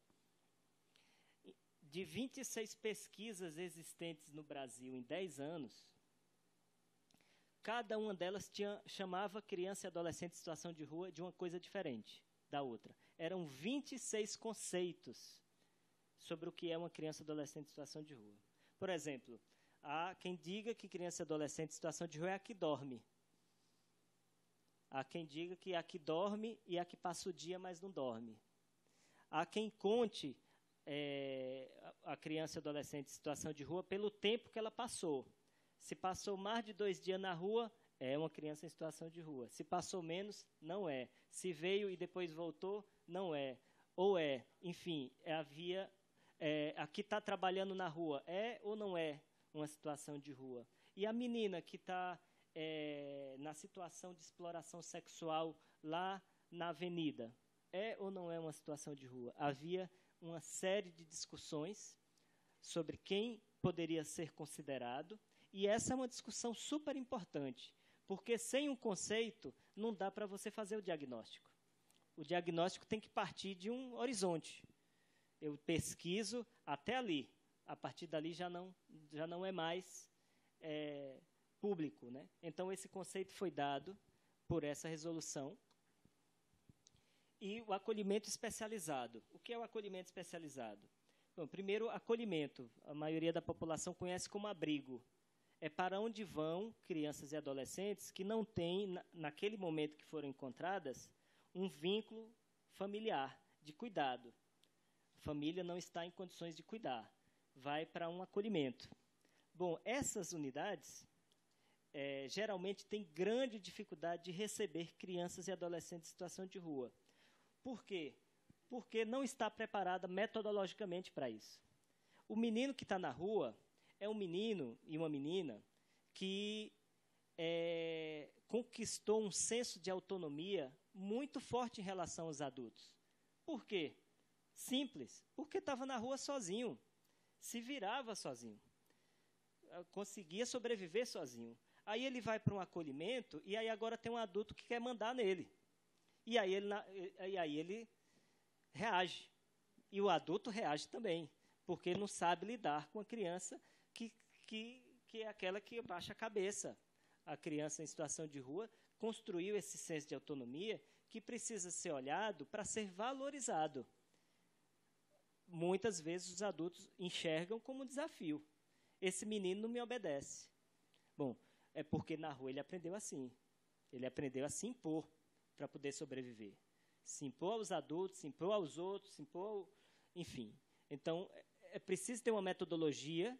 De 26 pesquisas existentes no Brasil em 10 anos, cada uma delas chamava criança e adolescente em situação de rua de uma coisa diferente da outra. Eram 26 conceitos sobre o que é uma criança e adolescente em situação de rua. Por exemplo, há quem diga que criança e adolescente em situação de rua é a que dorme. Há quem diga que é a que dorme e a que passa o dia, mas não dorme. Há quem conte a criança e adolescente em situação de rua pelo tempo que ela passou. Se passou mais de 2 dias na rua, é uma criança em situação de rua. Se passou menos, não é. Se veio e depois voltou, não é. Ou é. Enfim, a que está trabalhando na rua, é ou não é uma situação de rua? E a menina que está na situação de exploração sexual lá na avenida, é ou não é uma situação de rua? Havia uma série de discussões sobre quem poderia ser considerado, e essa é uma discussão super importante, porque sem um conceito não dá para você fazer o diagnóstico. O diagnóstico tem que partir de um horizonte. Eu pesquiso até ali, a partir dali já não é mais público, né? Então, esse conceito foi dado por essa resolução. e o acolhimento especializado. O que é o acolhimento especializado? Bom, primeiro, acolhimento. A maioria da população conhece como abrigo. É para onde vão crianças e adolescentes que não têm, naquele momento que foram encontradas, um vínculo familiar, de cuidado. A família não está em condições de cuidar. Vai para um acolhimento. Bom, essas unidades geralmente têm grande dificuldade de receber crianças e adolescentes em situação de rua. Por quê? Porque não está preparada metodologicamente para isso. O menino que está na rua é um menino e uma menina que conquistou um senso de autonomia muito forte em relação aos adultos. Por quê? Simples, porque estava na rua sozinho, se virava sozinho, conseguia sobreviver sozinho. Aí ele vai para um acolhimento e aí agora tem um adulto que quer mandar nele. E aí ele reage. E o adulto reage também, porque não sabe lidar com a criança que é aquela que baixa a cabeça. A criança em situação de rua construiu esse senso de autonomia que precisa ser olhado para ser valorizado. Muitas vezes os adultos enxergam como um desafio. Esse menino não me obedece. Bom, é porque na rua ele aprendeu assim. Ele aprendeu a se impor para poder sobreviver. Se impor aos adultos, se impor aos outros, se impor, enfim. Então, é preciso ter uma metodologia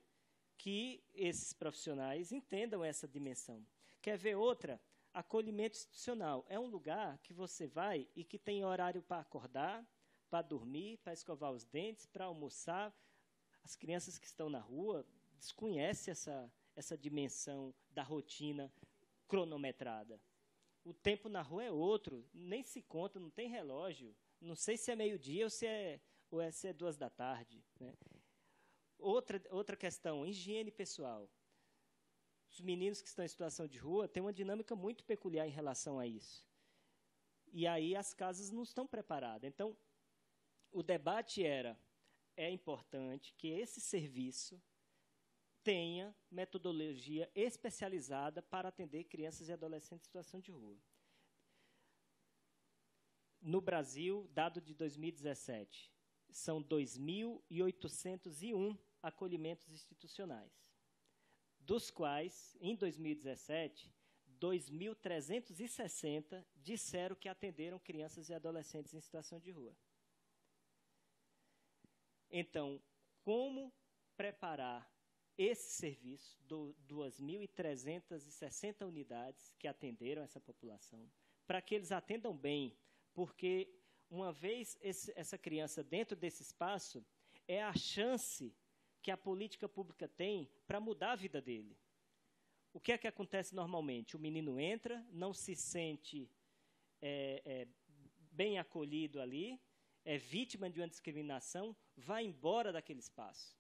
que esses profissionais entendam essa dimensão. Quer ver outra? Acolhimento institucional. É um lugar que você vai e que tem horário para acordar, para dormir, para escovar os dentes, para almoçar. As crianças que estão na rua desconhecem essa dimensão da rotina cronometrada. O tempo na rua é outro, nem se conta, não tem relógio. Não sei se é meio-dia ou se é 14h. Né? Outra questão, higiene pessoal. Os meninos que estão em situação de rua têm uma dinâmica muito peculiar em relação a isso. E aí as casas não estão preparadas. Então, o debate é importante que esse serviço tenha metodologia especializada para atender crianças e adolescentes em situação de rua. No Brasil, dado de 2017, são 2.801 acolhimentos institucionais, dos quais, em 2017, 2.360 disseram que atenderam crianças e adolescentes em situação de rua. Então, como preparar esse serviço, 2.360 unidades que atenderam essa população, para que eles atendam bem, porque uma vez essa criança dentro desse espaço, é a chance que a política pública tem para mudar a vida dele. O que é que acontece normalmente? O menino entra, não se sente bem acolhido ali, é vítima de uma discriminação, vai embora daquele espaço.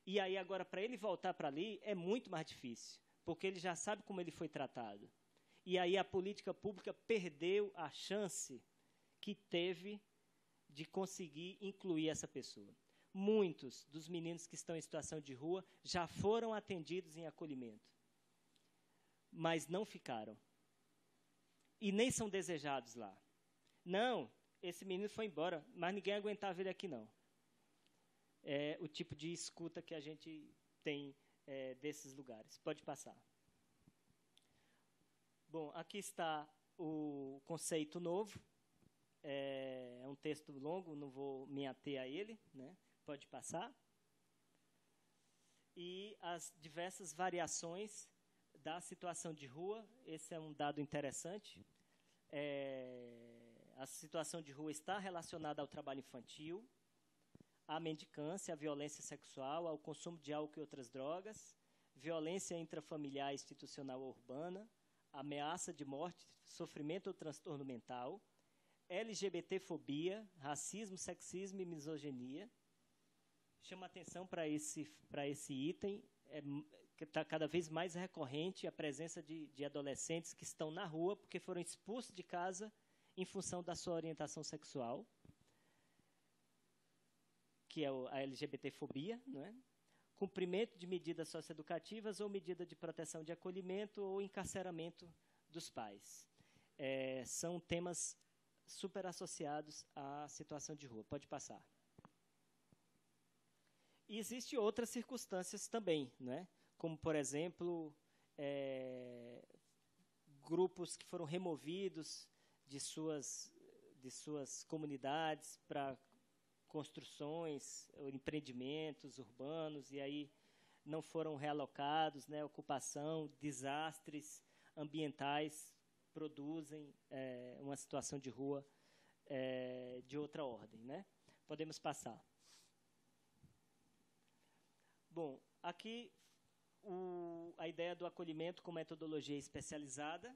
E aí, agora, para ele voltar para ali, é muito mais difícil, porque ele já sabe como ele foi tratado. E aí a política pública perdeu a chance que teve de conseguir incluir essa pessoa. Muitos dos meninos que estão em situação de rua já foram atendidos em acolhimento, mas não ficaram. E nem são desejados lá. Não, esse menino foi embora, mas ninguém aguentava ele aqui, não. É o tipo de escuta que a gente tem desses lugares. Pode passar. Bom, aqui está o conceito novo. É um texto longo, não vou me ater a ele, né? Pode passar. E as diversas variações da situação de rua. Esse é um dado interessante. A situação de rua está relacionada ao trabalho infantil, à mendicância, à violência sexual, ao consumo de álcool e outras drogas, violência intrafamiliar, institucional ou urbana, ameaça de morte, sofrimento ou transtorno mental, LGBTfobia, racismo, sexismo e misoginia. Chama atenção para esse item, que está cada vez mais recorrente a presença de adolescentes que estão na rua porque foram expulsos de casa em função da sua orientação sexual, que é a LGBTfobia, não é? Cumprimento de medidas socioeducativas ou medida de proteção de acolhimento ou encarceramento dos pais. São temas super associados à situação de rua. Pode passar. E existem outras circunstâncias também, né? Como, por exemplo, grupos que foram removidos de suas comunidades para construções, empreendimentos urbanos, e aí não foram realocados, né? Ocupação, desastres ambientais produzem uma situação de rua de outra ordem, né? Podemos passar. Bom, aqui a ideia do acolhimento com metodologia especializada.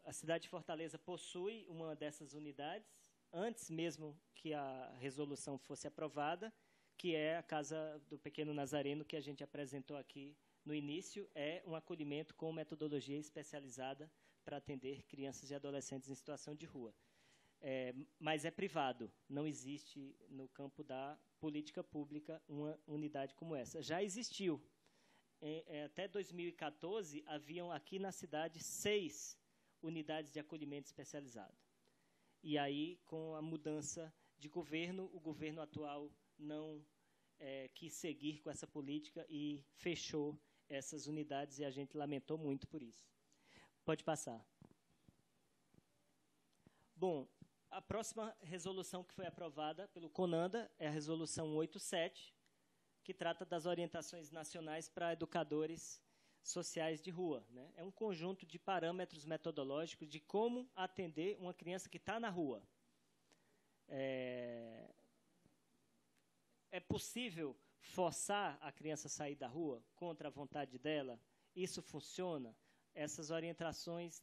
A cidade de Fortaleza possui uma dessas unidades, antes mesmo que a resolução fosse aprovada, que é a Casa do Pequeno Nazareno, que a gente apresentou aqui no início, é um acolhimento com metodologia especializada para atender crianças e adolescentes em situação de rua. Mas é privado, não existe no campo da política pública uma unidade como essa. Já existiu. Até 2014, haviam aqui na cidade 6 unidades de acolhimento especializado. E aí, com a mudança de governo, o governo atual não quis seguir com essa política e fechou essas unidades, e a gente lamentou muito por isso. Pode passar. Bom, a próxima resolução que foi aprovada pelo CONANDA é a resolução 87, que trata das orientações nacionais para educadores sociais de rua, né? É um conjunto de parâmetros metodológicos de como atender uma criança que está na rua. É possível forçar a criança a sair da rua contra a vontade dela? Isso funciona? Essas orientações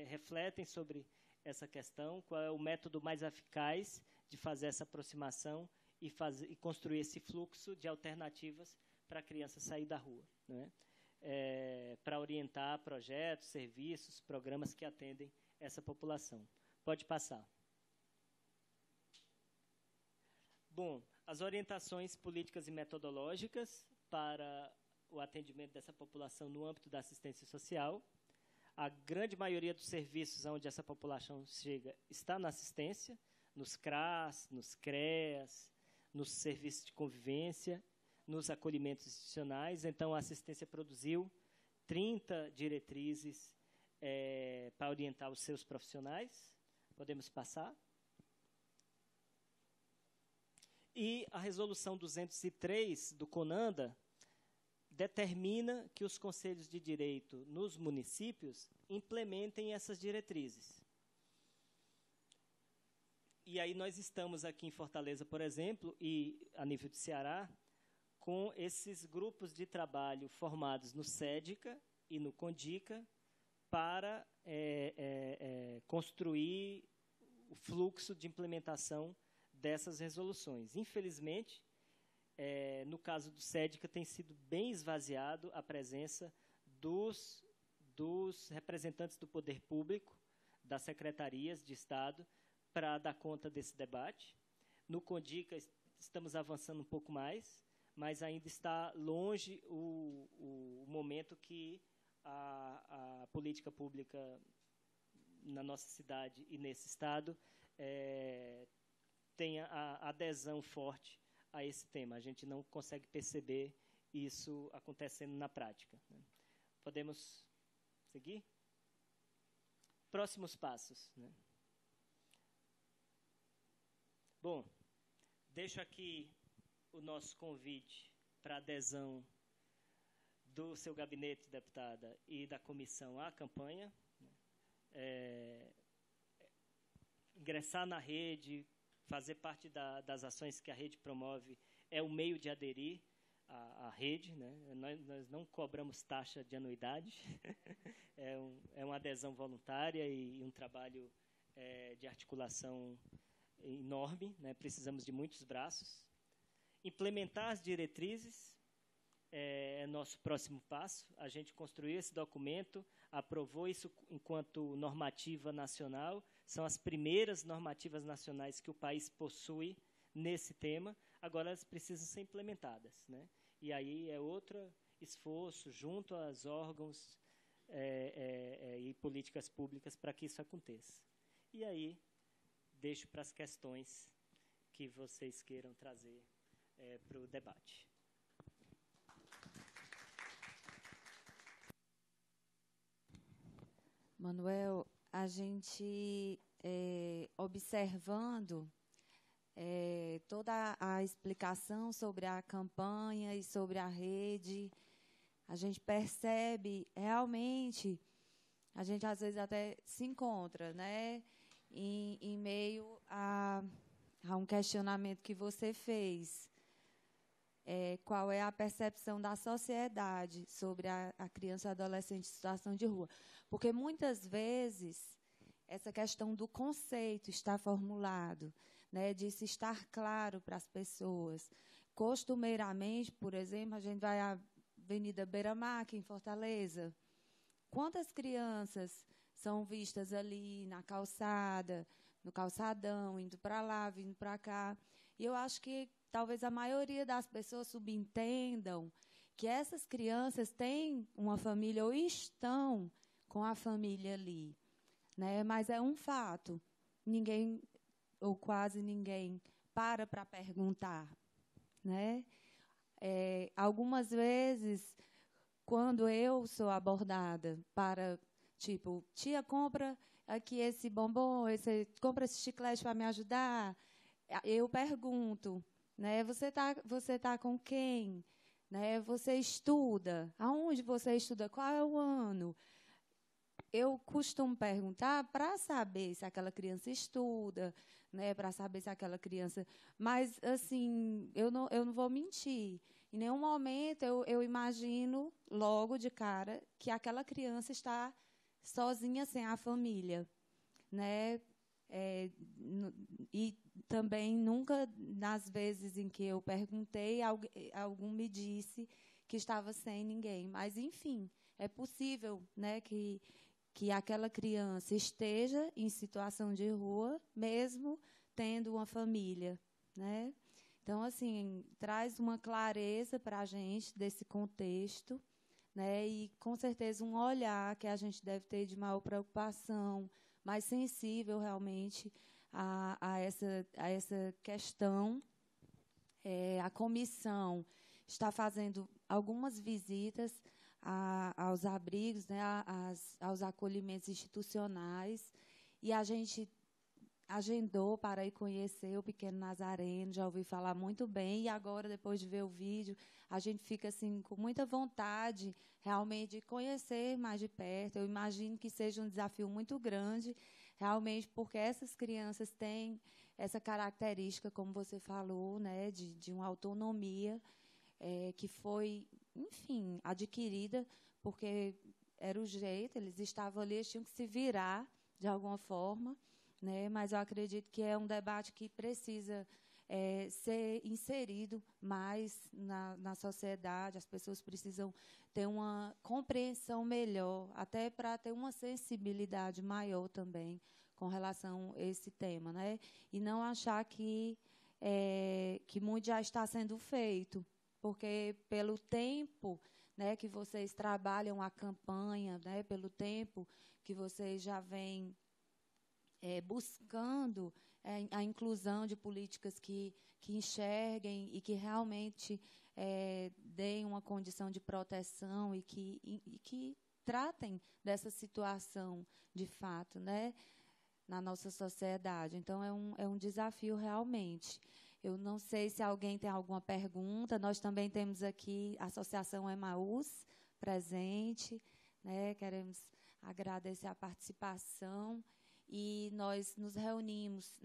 refletem sobre essa questão, qual é o método mais eficaz de fazer essa aproximação e construir esse fluxo de alternativas para a criança sair da rua, né? Para orientar projetos, serviços, programas que atendem essa população. Pode passar. Bom, as orientações políticas e metodológicas para o atendimento dessa população no âmbito da assistência social. A grande maioria dos serviços onde essa população chega está na assistência, nos CRAS, nos CREAS, nos serviços de convivência, nos acolhimentos institucionais. Então, a assistência produziu 30 diretrizes para orientar os seus profissionais. Podemos passar. E a resolução 203 do CONANDA determina que os conselhos de direito nos municípios implementem essas diretrizes. E aí nós estamos aqui em Fortaleza, por exemplo, e a nível de Ceará, com esses grupos de trabalho formados no SEDICA e no CONDICA para construir o fluxo de implementação dessas resoluções. Infelizmente, no caso do SEDICA, tem sido bem esvaziado a presença dos representantes do poder público, das secretarias de Estado, para dar conta desse debate. No CONDICA, estamos avançando um pouco mais, mas ainda está longe o momento que a política pública na nossa cidade e nesse Estado tenha a adesão forte a esse tema. A gente não consegue perceber isso acontecendo na prática, né? Podemos seguir? Próximos passos, né? Bom, deixo aqui o nosso convite para adesão do seu gabinete, deputada, e da comissão à campanha. Ingressar na rede, fazer parte das ações que a rede promove é o meio de aderir à rede, né? Nós não cobramos taxa de anuidade, é uma adesão voluntária e um trabalho de articulação enorme, né? Precisamos de muitos braços. Implementar as diretrizes é nosso próximo passo. A gente construiu esse documento, aprovou isso enquanto normativa nacional. São as primeiras normativas nacionais que o país possui nesse tema. Agora elas precisam ser implementadas, né? E aí é outro esforço junto aos órgãos e políticas públicas para que isso aconteça. E aí, deixo para as questões que vocês queiram trazer para o debate. Manuel, a gente, observando toda a explicação sobre a campanha e sobre a rede, a gente percebe realmente, a gente às vezes até se encontra, né, em meio a um questionamento que você fez. Qual é a percepção da sociedade sobre a criança e adolescente em situação de rua? Porque muitas vezes essa questão do conceito está formulado, né, de se estar claro para as pessoas. Costumeiramente, por exemplo, a gente vai à Avenida Beira-Mar, aqui em Fortaleza. Quantas crianças são vistas ali na calçada, no calçadão, indo para lá, vindo para cá? E eu acho que talvez a maioria das pessoas subentendam que essas crianças têm uma família ou estão com a família ali, né? Mas é um fato. Ninguém, ou quase ninguém, para perguntar, né? Algumas vezes, quando eu sou abordada para, tipo, tia, compra aqui esse bombom, compra esse chiclete para me ajudar, eu pergunto, né? Você tá com quem? Né? Você estuda? Aonde você estuda? Qual é o ano? Eu costumo perguntar para saber se aquela criança estuda, né? Para saber se aquela criança... Mas, assim, eu não vou mentir. Em nenhum momento eu imagino, logo de cara, que aquela criança está sozinha, sem a família, né? E também nunca, nas vezes em que eu perguntei, algum me disse que estava sem ninguém. Mas, enfim, é possível, né, que aquela criança esteja em situação de rua, mesmo tendo uma família, né? Então, assim, traz uma clareza para a gente desse contexto, né? E, com certeza, um olhar que a gente deve ter de maior preocupação, mais sensível, realmente, a essa questão. A comissão está fazendo algumas visitas aos abrigos, né, aos acolhimentos institucionais, e a gente agendou para ir conhecer o Pequeno Nazareno, já ouvi falar muito bem, e agora, depois de ver o vídeo, a gente fica assim, com muita vontade, realmente, de conhecer mais de perto. Eu imagino que seja um desafio muito grande, realmente, porque essas crianças têm essa característica, como você falou, né, de uma autonomia que foi, enfim, adquirida, porque era o jeito, eles estavam ali, eles tinham que se virar de alguma forma, né? Mas eu acredito que é um debate que precisa ser inserido mais na sociedade. As pessoas precisam ter uma compreensão melhor, até para ter uma sensibilidade maior também com relação a esse tema, né? E não achar que muito já está sendo feito, porque pelo tempo, né, que vocês trabalham a campanha, né, pelo tempo que vocês já vêm buscando a inclusão de políticas que enxerguem e que realmente deem uma condição de proteção e que tratem dessa situação de fato, né, na nossa sociedade. Então, é um desafio realmente. Eu não sei se alguém tem alguma pergunta. Nós também temos aqui a Associação Emaús presente, né? Queremos agradecer a participação. E nós nos reunimos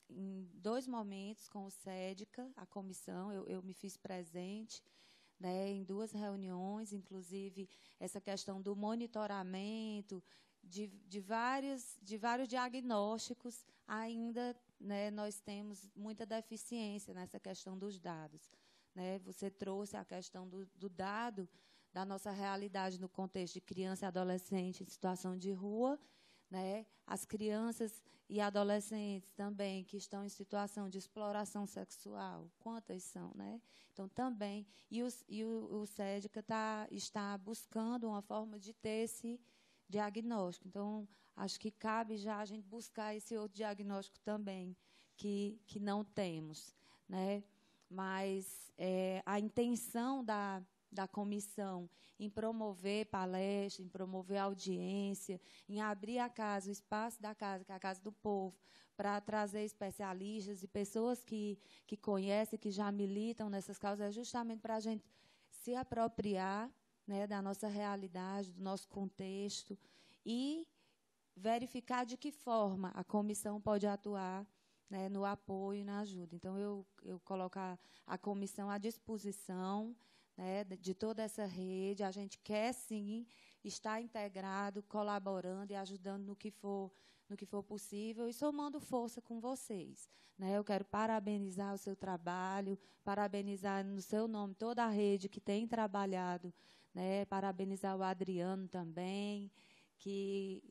em 2 momentos com o SEDCA, a comissão. Eu me fiz presente, né, em 2 reuniões, inclusive essa questão do monitoramento, de vários diagnósticos. Ainda, né, nós temos muita deficiência nessa questão dos dados, né? Você trouxe a questão do dado da nossa realidade no contexto de criança e adolescente em situação de rua, né? As crianças e adolescentes também que estão em situação de exploração sexual, quantas são, né? Então, também, e o SEDCA está buscando uma forma de ter esse diagnóstico. Então, acho que cabe já a gente buscar esse outro diagnóstico também, que não temos, né? Mas a intenção da comissão em promover palestra, em promover audiência, em abrir a casa, o espaço da casa, que é a Casa do Povo, para trazer especialistas e pessoas que conhecem, que já militam nessas causas, é justamente para a gente se apropriar, né, da nossa realidade, do nosso contexto e verificar de que forma a comissão pode atuar, né, no apoio e na ajuda. Então, eu coloco a comissão à disposição, né, de toda essa rede. A gente quer, sim, estar integrado, colaborando e ajudando no que for possível e somando força com vocês, né? Eu quero parabenizar o seu trabalho, parabenizar no seu nome toda a rede que tem trabalhado, né? Parabenizar o Adriano também, que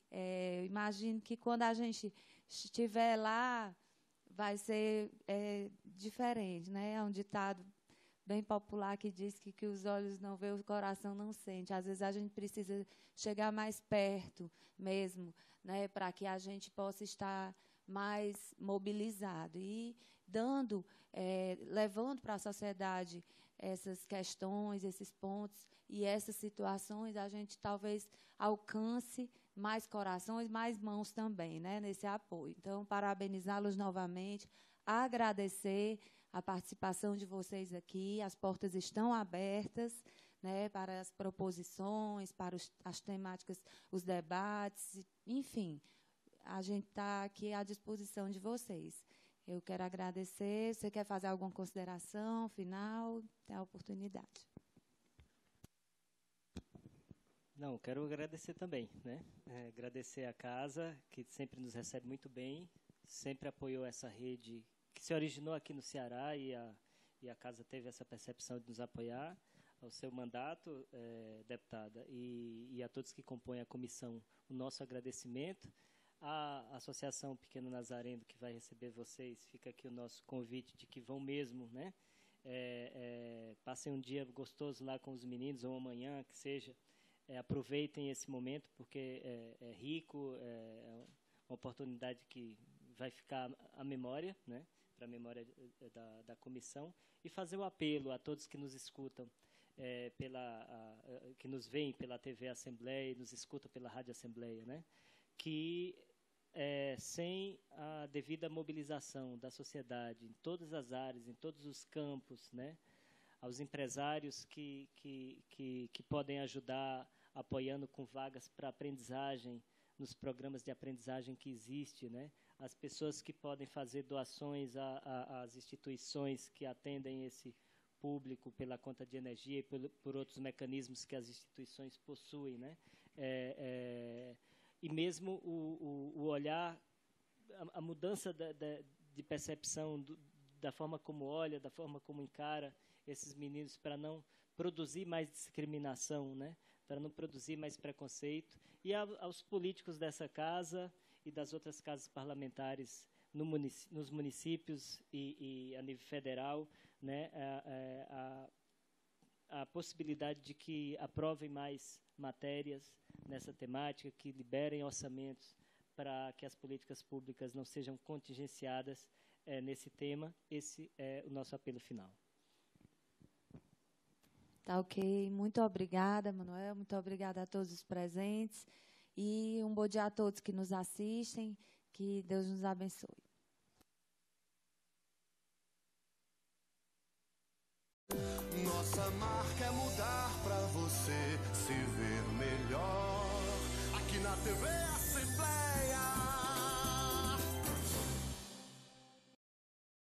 imagino que quando a gente estiver lá vai ser diferente, né? É um ditado bem popular que diz que os olhos não veem, o coração não sente. Às vezes a gente precisa chegar mais perto mesmo, né, para que a gente possa estar mais mobilizado e levando para a sociedade essas questões, esses pontos e essas situações, a gente talvez alcance mais corações, mais mãos também, né, nesse apoio. Então, parabenizá-los novamente, agradecer a participação de vocês aqui, as portas estão abertas, né, para as proposições, para as temáticas, os debates, enfim, a gente está aqui à disposição de vocês. Eu quero agradecer. Você quer fazer alguma consideração final? Tem a oportunidade. Não, quero agradecer também, né? Agradecer a casa, que sempre nos recebe muito bem, sempre apoiou essa rede que se originou aqui no Ceará e a casa teve essa percepção de nos apoiar, ao seu mandato, deputada, e a todos que compõem a comissão, o nosso agradecimento. A Associação Pequeno Nazareno, que vai receber vocês, fica aqui o nosso convite de que vão mesmo, né? Passem um dia gostoso lá com os meninos, ou amanhã, que seja. Aproveitem esse momento, porque é rico, é uma oportunidade que vai ficar à memória, né? Para a memória da comissão, e fazer o apelo a todos que nos escutam, que nos veem pela TV Assembleia e nos escutam pela Rádio Assembleia, né? Que sem a devida mobilização da sociedade em todas as áreas, em todos os campos, né? Aos empresários que podem ajudar apoiando com vagas para aprendizagem nos programas de aprendizagem que existe, né? As pessoas que podem fazer doações às instituições que atendem esse público pela conta de energia e por outros mecanismos que as instituições possuem, né? E mesmo o olhar, a mudança de percepção da forma como olha, da forma como encara esses meninos, para não produzir mais discriminação, né? Para não produzir mais preconceito, e aos políticos dessa casa e das outras casas parlamentares nos municípios e a nível federal, né, a possibilidade de que aprovem mais matérias nessa temática, que liberem orçamentos para que as políticas públicas não sejam contingenciadas nesse tema. Esse é o nosso apelo final. Tá ok. Muito obrigada, Manuel. Muito obrigada a todos os presentes. E um bom dia a todos que nos assistem. Que Deus nos abençoe. Nossa marca é mudar pra você se ver melhor. Aqui na TV Assembleia.